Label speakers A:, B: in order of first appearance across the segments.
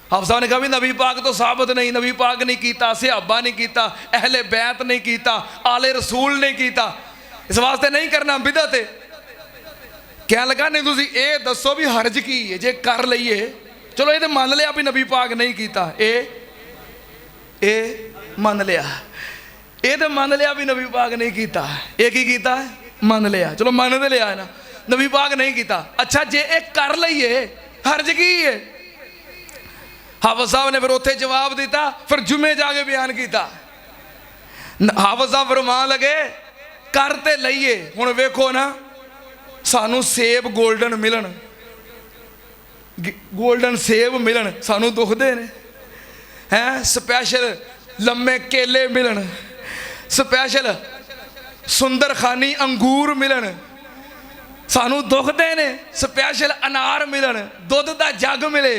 A: हाफसा ने कहा भी नबी पाक तो साबित नहीं, नबी पाक नहीं किया, सहाबा नहीं किया, अहले बैत नहीं किया, आले रसूल नहीं किया, इस वास्ते नहीं करना बिदअत है। कह लगा नहीं तुसी ये दसो भी हर्ज की है जे कर लीए, चलो ये तो मान लिया भी नबी पाक नहीं किया, ये मान लिया, ये तो मान लिया भी नबी पाक नहीं किया, ये की किया मान लिया, चलो मान तो लिया है ना नबी पाक नहीं किया। अच्छा जे एक कर लीए हर्ज की है। हाफिज साहब ने फिर उत्थे जवाब दिता, फिर जुमे जाके बयान किया। हाफिज साहब फरमान लगे करते लईए, हुण वेखो ना सानू सेब गोल्डन मिलन, गोल्डन सेब मिलन सानू दुखदे ने हैं, स्पैशल लम्मे केले मिलन, स्पैशल सुंदर खानी अंगूर मिलन सानू दुखदे ने, स्पैशल अनार मिलन, दुध दा जग मिले।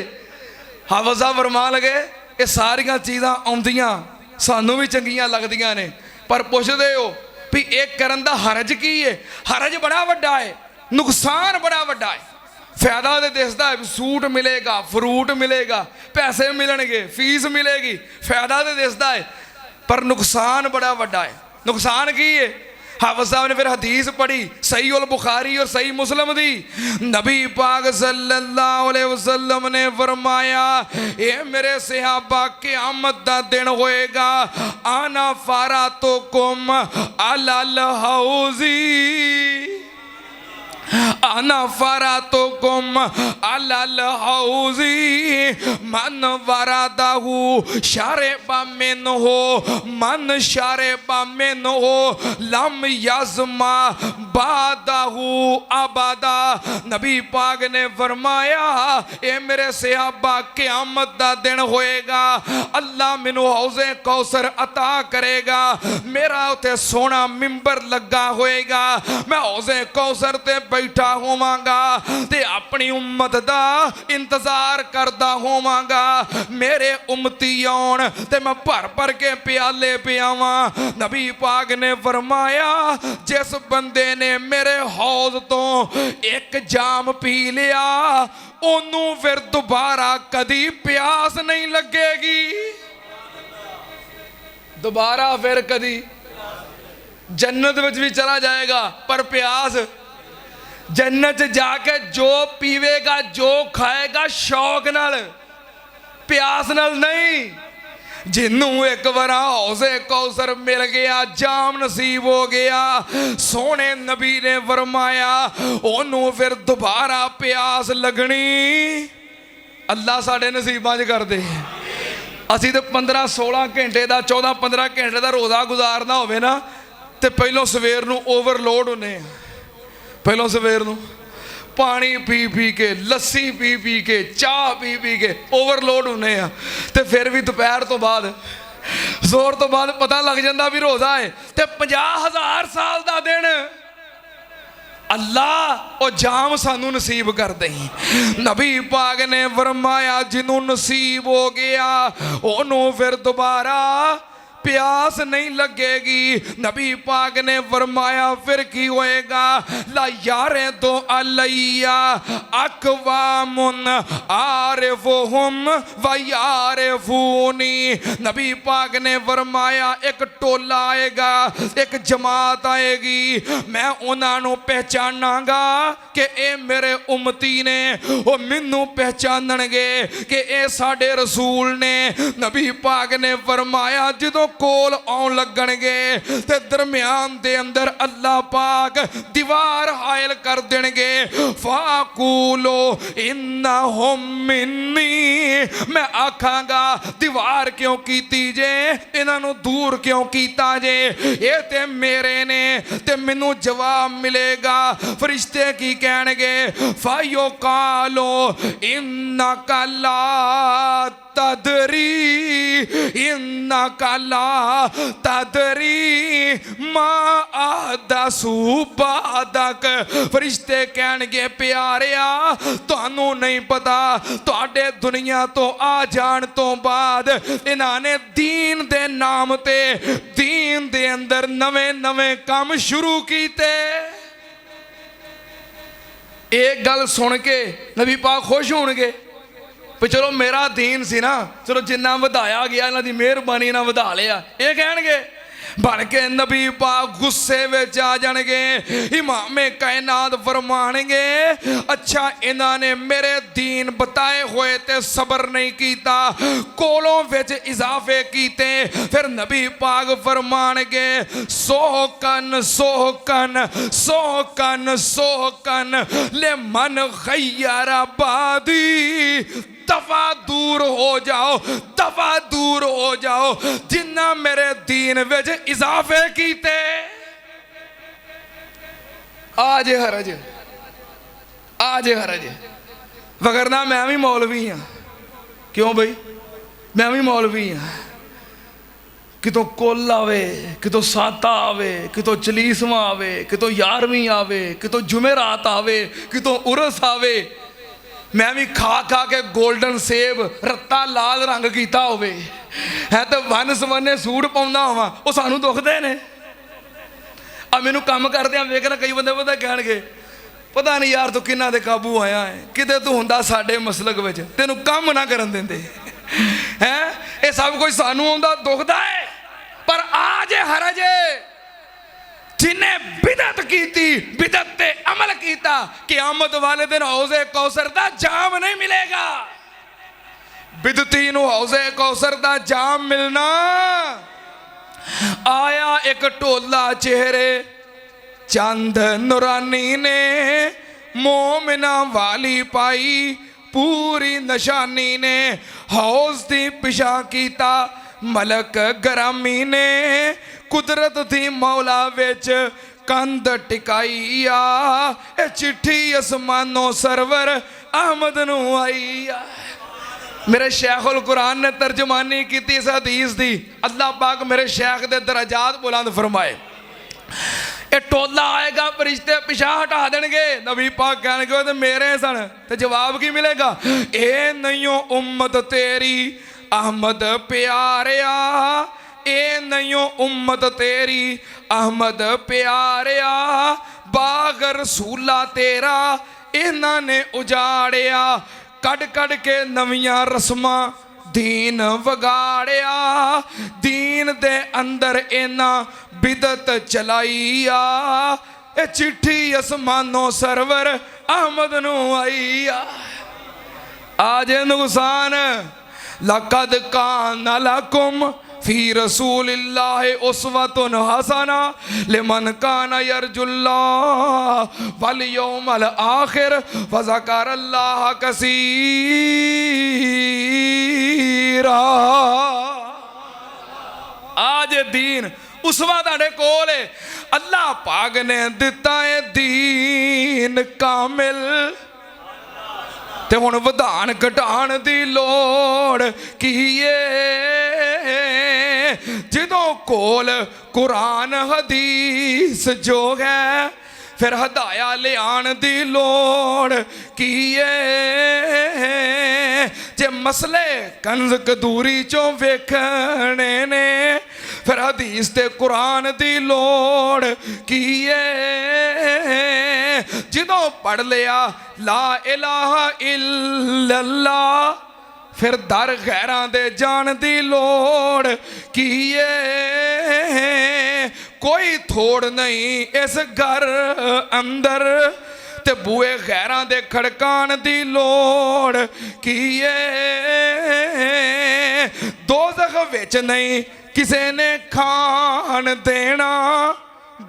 A: हाफिज साहब फरमान लगे ये सारियां चीज़ां आउंदियां सानू भी चंगियां लगदियां ने, पर पुछदे हो भी एक करन दा हरज की है। हरज बड़ा वड्डा है, नुकसान बड़ा वड्डा है। फायदा तो दिसदा है, सूट मिलेगा, फ्रूट मिलेगा, पैसे मिलणगे, फीस मिलेगी, फायदा तो दिसदा है, पर नुकसान बड़ा वड्डा है। नुकसान की है? हाफिज साहब ने फिर हदीस पढ़ी सही उल बुखारी और सही मुस्लिम दी। नबी पाक सल्लल्लाहु अलैहि वसल्लम ने फरमाया ये मेरे सहाबा क़यामत दा दिन होएगा, आना फारा तो कुम अलल हौजी, आना फारा तो कुम अलल हौजी, मन वरादाहू शारे बामिन हो, मन शारे बामिन हो, लम यज़मा बादाहू अबादा। नबी पाक ने फरमाया ये मेरे सहाबा क़यामत दा दिन होएगा, अल्लाह मैनू हौज़े कौसर अता करेगा, मेरा उते सोना मिंबर लगा होएगा, मैं हौज़े कौसर ते बैठा होवांगा ते अपनी उम्मत दा इंतजार करदा होवांगा, मेरे उम्मती आउण ते मैं भर भर के प्याले पियावां। नबी पाक ने फरमाया जिस बंदे ने मेरे हौज़ तो एक जाम पी लिया ओनू फिर दोबारा कदी प्यास नहीं लगेगी, दोबारा फिर कदी जन्नत विच भी चला जाएगा पर प्यास, जन्नत जाके जो पीवेगा जो खाएगा शौक नाल, प्यास नाल नहीं। जिन्हों एक बार हौज़े कौसर मिल गया, जाम नसीब हो गया, सोने नबी ने फरमाया ओनू फिर दोबारा प्यास लगनी। अल्लाह साढ़े नसीबां च कर दे। असी तो 15-16 घंटे का 14-15 घंटे का रोज़ा गुजारना होवे ना तो पहलों सवेर नूं ओवरलोड होने, पहलों सवेर नूं पानी पी पी के, लस्सी पी पी के, चाह पी पी के ओवरलोड होने आ, तो फिर भी दोपहर तो बाद जोर तो बाद पता लग जाता भी रोज़ा है। तो 50,000 साल का दिन अल्लाह और जाम सानू नसीब कर दे। नबी पाक ने फरमाया जिन्हों नसीब हो गया ओनू फिर दोबारा प्यास नहीं लगेगी। नबी पाक ने फरमाया फिर की होएगा, ला यारे तो अलैया अकवामुन आरिफुहुम व यारिफूनी। नबी पाक ने फरमाया एक टोला आएगा, एक जमात आएगी, मैं उन्होंने पहचानांगा कि ये मेरे उम्मती ने, वो मैनू पहचानणगे कि ये साडे रसूल ने। नबी पाक ने फरमाया जो कोल आउण लगणगे ते दरम्यान दे अंदर अल्लाह पाक दीवार हायल कर देणगे, फाकूलो इन्नहुम मिन्नी, मैं आखांगा दीवार क्यों कीती जे, इन्हां दूर क्यों कीता जे, ये ते मेरे ने। ते मैनू जवाब मिलेगा, फरिश्ते की कहणगे, फायो कालो इन्नका ला तदरी, इन्नका ला तदरी मा आदसू बादक। फरिश्ते कहणगे प्यारिया तुहानू नहीं पता, तुहाडे दुनिया तो आ जान तो बाद इन्होंने दीन दे नाम ते दीन दे अंदर नवे नवे काम शुरू कीते। एक गल सुन के नबी पाक खुश होणगे, ਵੀ ਚਲੋ ਮੇਰਾ ਦੀਨ ਸੀ ਨਾ, ਚਲੋ ਜਿੰਨਾ ਵਧਾਇਆ ਗਿਆ ਇਹਨਾਂ ਦੀ ਮਿਹਰਬਾਨੀ ਨਾਲ ਵਧਾ ਲਿਆ, ਇਹ ਕਹਿਣਗੇ। बन के नबी पाक गुस्से में आ जाएंगे। इमाम कायनात फरमाएंगे अच्छा इन्होंने मेरे दीन बताए हुए ते सबर नहीं किया, कोलों विच इजाफे कीते। फिर नबी पाक फरमाएंगे सोहकन सोहकन सोहकन सोहकन ले मन खैयारा बादी, दफा दूर हो जाओ, दफा दूर हो जाओ जिन्ना मेरे दीन विच इजाफे कीते। आज हरज आज हरज, वगरना मैं भी मौलवी हाँ। क्यों बई, मैं भी मौलवी हाँ। कितों कुल आवे, कितों साता आवे, कितों चलीसवा आवे, कितों 11वीं आवे, कितों जुमेरात आवे, कितों उरस आवे, मैं भी खा खा के गोल्डन सेब रत्ता लाल रंग किया होवे है तो वन सवन्ने सूट पाउंदा होवां, वो सानू दुखदे ने। आ मैनू काम करदे वेखना कई बंदे पता कहणगे पता नहीं यार तू किन्ना दे काबू आया है, किते तू हुंदा साडे मसलक विच तैनू काम ना करन दिंदे हैं। ये सब कुछ सानू आउंदा दुखदा है, पर आज हरज जिन्हें बिदत की, बिदत ते अमल किया, क़यामत वाले दिन हौज़े कौसर दा जाम नहीं मिलेगा। बिदती नूं हौज़े कौसर दा जाम मिलना। आया एक ढोला चेहरे चंद नूरानी ने, मोमिना वाली पाई पूरी निशानी ने, हौज़ दी पिछा कीता मलक गरामी ने, कुदरत थी मौला विच कंध टिकाई आ, चिट्ठी आसमानों सरवर अहमद नू आई आ। मेरे शेखुल कुरान ने तर्जमानी की इस हदीस दी। अल्लाह पाक मेरे शेख दे दराजात बुलंद फरमाए। ये टोला आएगा फरिश्ते पिछा हटा देंगे, नबी पाक कहणगे ते मेरे सन, ते जवाब की मिलेगा ए नहीं उम्मत तेरी अहमद प्यारिया, ए नहीं उम्मत तेरी अहमद प्यारिया, बाग रसूला तेरा इन्हां ने उजाड़िया, कड़ कड़ के नवियां रस्मां दीन वगाड़िया, दीन दे अंदर इन्हां बिदत चलाई आ, ए चिट्ठी आसमानों सरवर अहमद नू आई आ। आज नुकसान लक़द काना लकुम फी रसूलिल्लाहि उस्वतुन हसना लिमन काना यरजुल्लाह वल यौमल आखिर व ज़करल्लाह कसीरा। आज दीन उसवा तुहाडे कोल है, अल्लाह पाक ने दिता है दीन कामिल, ते हुण वधान घटाण दी लोड़ की जदों कोल कुरान हदीस जो है, फिर हदाया लियाण दी लोड़ की जे मसले कंज कदूरी चों वेखणे ने, फिर हदीस ते कुरान दी लोड़ की जदों पढ़ लिया ला इलाहा इल्लल्लाह, फिर दर गैरां दे जान दी लोड़ की कोई थोड़ नहीं इस घर अंदर, ते बुए गैरां दे खड़कान दी लोड़ की दोज़ख विच नहीं किसे ने खान देना,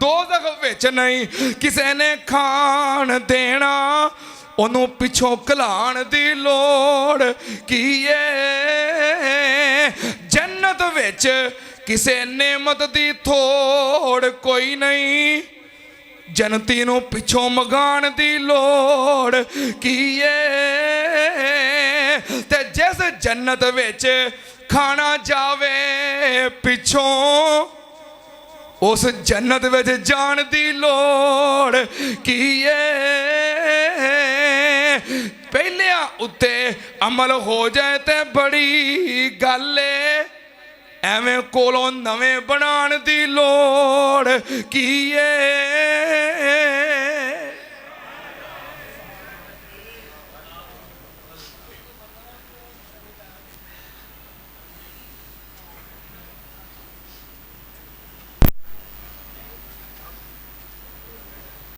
A: दोज़ख विच नहीं किसे ने खान देना, ओनू पिछों कलाण दी लोड़ की जन्नत विच किसे नेमत दी थोड़ कोई नहीं, जनती नू पिछों मगाण दी लोड़ की ते जिस जन्नत विच खाना जावे पिछों, उस जन्नत विच जान दी लोड़ की पहलियां उत्ते अमल हो जाए ते बड़ी गल है, एवें कोलों नवें बनाण दी लोड़ की